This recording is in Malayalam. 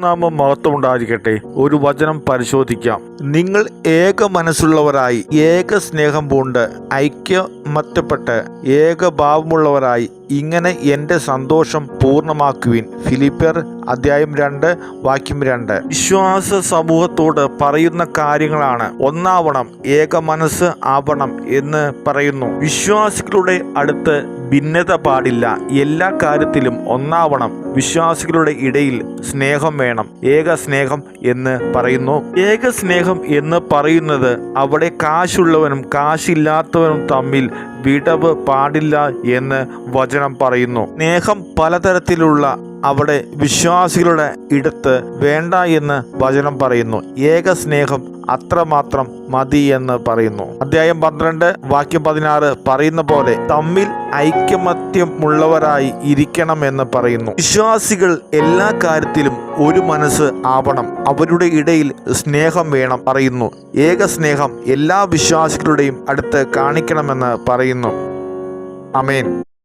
നാമം മഹത്വം ഉണ്ടായിരിക്കട്ടെ. ഒരു വചനം പരിശോധിക്കാം. നിങ്ങൾ ഏക മനസ്സുള്ളവരായി, ഏക സ്നേഹം പൂണ്ട്, ഐക്യമത്യപ്പെട്ട്, ഏകഭാവമുള്ളവരായി ഇങ്ങനെ എൻ്റെ സന്തോഷം പൂർണ്ണമാക്കുവിൻ. ഫിലിപ്പിയർ അധ്യായം 2 വാക്യം 2. വിശ്വാസ സമൂഹത്തോട് പറയുന്ന കാര്യങ്ങളാണ്. ഒന്നാവണം, ഏക മനസ്സ് ആവണം എന്ന് പറയുന്നു. വിശ്വാസികളുടെ അടുത്ത് ഭിന്നത പാടില്ല. എല്ലാ കാര്യത്തിലും ഒന്നാവണം. വിശ്വാസികളുടെ ഇടയിൽ സ്നേഹം വേണം. ഏക സ്നേഹം എന്ന് പറയുന്നു. ഏക സ്നേഹം എന്ന് പറയുന്നത് അവിടെ കാശുള്ളവനും കാശില്ലാത്തവനും തമ്മിൽ വിടവ് പാടില്ല എന്ന് വചനം പറയുന്നു. സ്നേഹം പലതരത്തിലുള്ള അവിടെ വിശ്വാസികളുടെ ഇടത്ത് വേണ്ട എന്ന് വചനം പറയുന്നു. ഏക സ്നേഹം അത്രമാത്രം മതി എന്ന് പറയുന്നു. അധ്യായം 12 വാക്യം 16 പറയുന്ന പോലെ തമ്മിൽ ഐക്യമത്യമുള്ളവരായി ഇരിക്കണമെന്ന് പറയുന്നു. വിശ്വാസികൾ എല്ലാ കാര്യത്തിലും ഒരു മനസ്സ് ആവണം. അവരുടെ ഇടയിൽ സ്നേഹം വേണം പറയുന്നു. ഏക സ്നേഹം എല്ലാ വിശ്വാസികളുടെയും അടുത്ത് കാണിക്കണമെന്ന് പറയുന്നു. ആമേൻ.